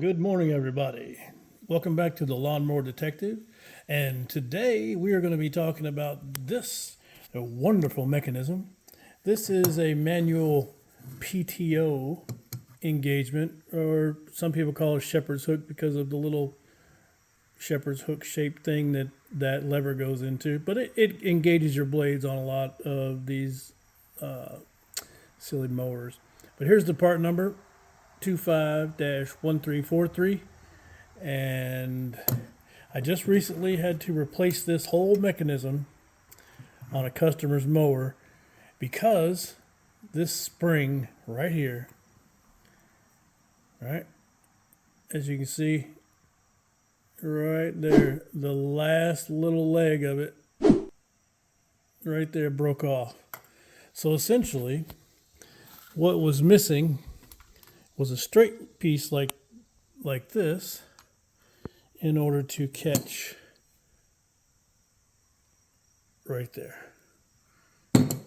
Good morning, everybody. Welcome back to the Lawnmower Detective. And today we are going to be talking about a wonderful mechanism. This is a manual PTO engagement, or some people call it shepherd's hook because of the little shepherd's hook shaped thing that lever goes into. But it engages your blades on a lot of these silly mowers. But here's the part number. 25-1343, and I just recently had to replace this whole mechanism on a customer's mower because this spring right here, right, as you can see right there, the last little leg of it right there broke off. So essentially what was missing was a straight piece like this in order to catch right there.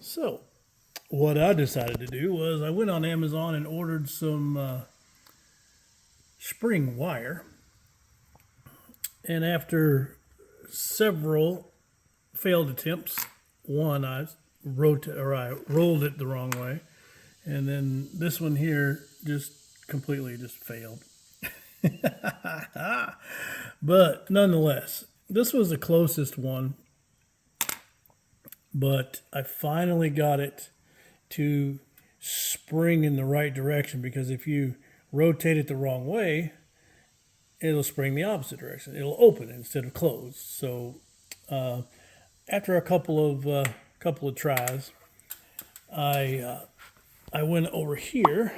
So what I decided to do was I went on Amazon and ordered some spring wire, and after several failed attempts, one I rolled it the wrong way, and then this one here just completely failed. But nonetheless, this was the closest one, but I finally got it to spring in the right direction, because if you rotate it the wrong way, it'll spring the opposite direction. It'll open instead of close. So after a couple of tries, I went over here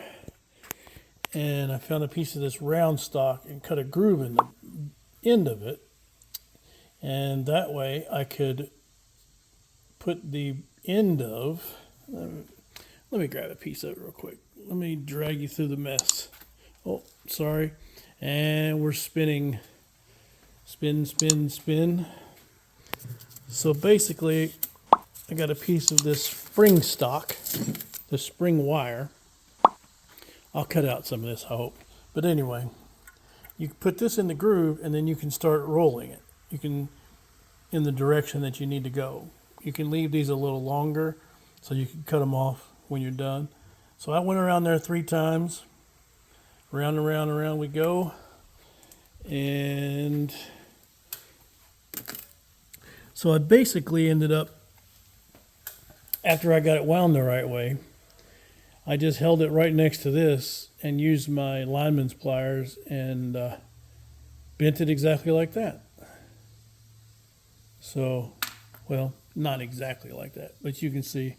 and I found a piece of this round stock and cut a groove in the end of it, and that way I could put the end of, let me grab a piece of it real quick. Let me drag you through the mess. Oh, sorry. And we're spinning, spin. So basically I got a piece of this spring stock, the spring wire. I'll cut out some of this, I hope. But anyway, you put this in the groove and then you can start rolling it. You can, in the direction that you need to go. You can leave these a little longer so you can cut them off when you're done. So I went around there 3 times. Round and round and round we go. And so I basically ended up, after I got it wound the right way, I just held it right next to this and used my lineman's pliers and bent it exactly like that. So, well, not exactly like that, but you can see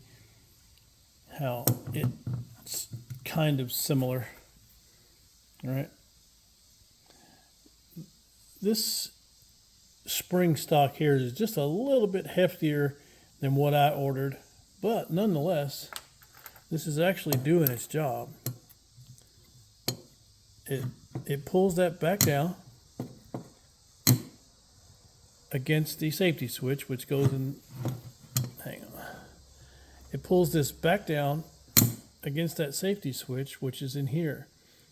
how it's kind of similar. All right. This spring stock here is just a little bit heftier than what I ordered, but nonetheless, this is actually doing its job. It pulls that back down against the safety switch, which goes in, hang on. It pulls this back down against that safety switch, which is in here.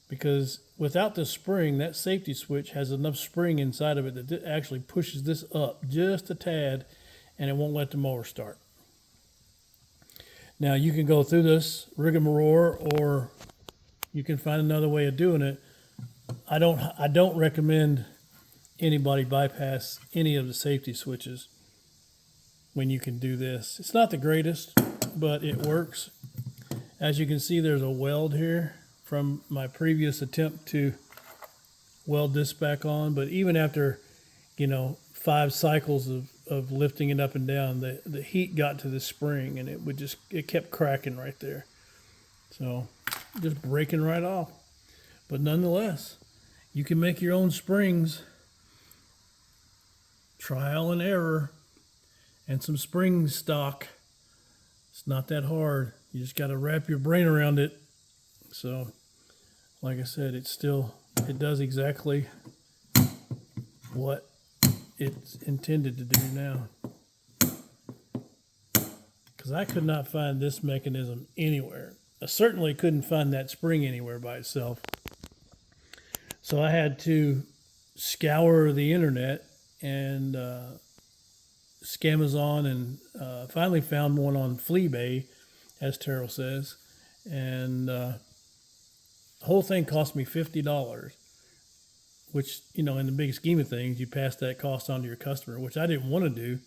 Because without the spring, that safety switch has enough spring inside of it that actually pushes this up just a tad, and it won't let the mower start. Now you can go through this rigmarole, or you can find another way of doing it. I don't recommend anybody bypass any of the safety switches when you can do this. It's not the greatest, but it works. As you can see, there's a weld here from my previous attempt to weld this back on, but even after 5 cycles of lifting it up and down, the heat got to the spring and it kept cracking right there. So just breaking right off. But nonetheless, you can make your own springs. Trial and error and some spring stock. It's not that hard. You just got to wrap your brain around it. So like I said, it does exactly what it's intended to do now. Because I could not find this mechanism anywhere. I certainly couldn't find that spring anywhere by itself. So I had to scour the internet and Scamazon, and finally found one on Fleabay, as Terrell says, and the whole thing cost me $50. Which, in the big scheme of things, you pass that cost on to your customer, which I didn't want to do.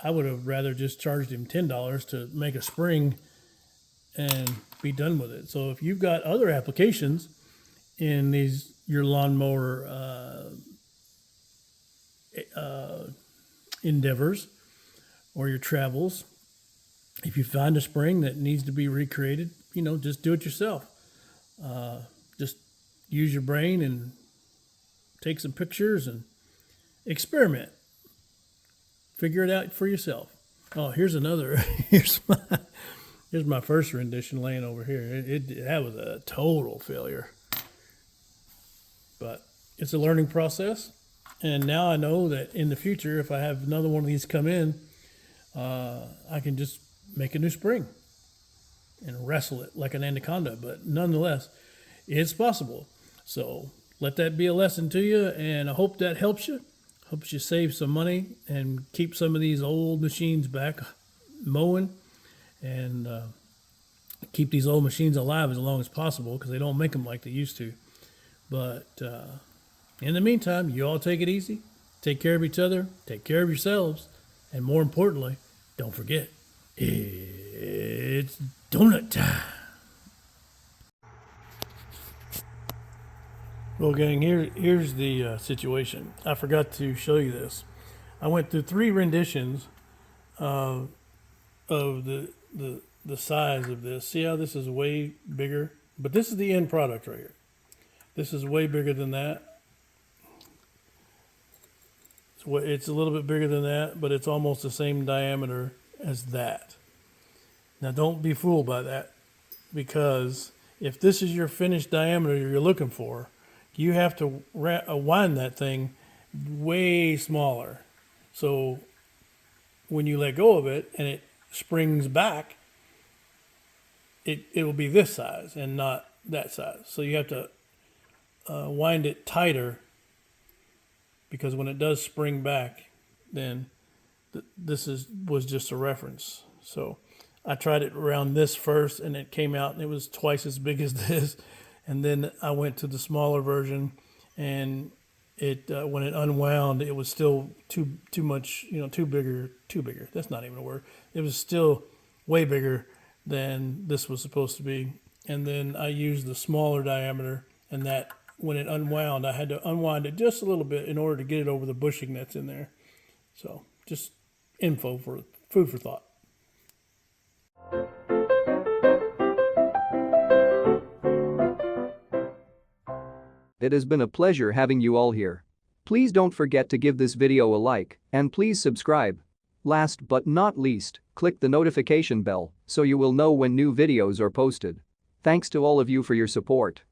I would have rather just charged him $10 to make a spring and be done with it. So if you've got other applications in your lawnmower endeavors or your travels, if you find a spring that needs to be recreated, just do it yourself. Just use your brain and take some pictures and experiment. Figure it out for yourself. Oh, here's another. Here's my first rendition laying over here. That was a total failure. But it's a learning process. And now I know that in the future, if I have another one of these come in, I can just make a new spring and wrestle it like an anaconda. But nonetheless, it's possible. So let that be a lesson to you, and I hope that helps you. Helps you save some money and keep some of these old machines back mowing, and keep these old machines alive as long as possible, because they don't make them like they used to. But in the meantime, you all take it easy. Take care of each other. Take care of yourselves. And more importantly, don't forget, it's donut time. Well, gang, here's the situation. I forgot to show you this. I went through 3 renditions of the size of this. See how this is way bigger? But this is the end product right here. This is way bigger than that. It's a little bit bigger than that, but it's almost the same diameter as that. Now, don't be fooled by that, because if this is your finished diameter you're looking for, you have to wind that thing way smaller. So when you let go of it and it springs back, it will be this size and not that size. So you have to wind it tighter, because when it does spring back, then this was just a reference. So I tried it around this first, and it came out and it was twice as big as this. And then I went to the smaller version, and it when it unwound, it was still too much, too bigger. That's not even a word. It was still way bigger than this was supposed to be. And then I used the smaller diameter, and that when it unwound, I had to unwind it just a little bit in order to get it over the bushing that's in there. So just food for thought. It has been a pleasure having you all here. Please don't forget to give this video a like, and please subscribe. Last but not least, click the notification bell so you will know when new videos are posted. Thanks to all of you for your support.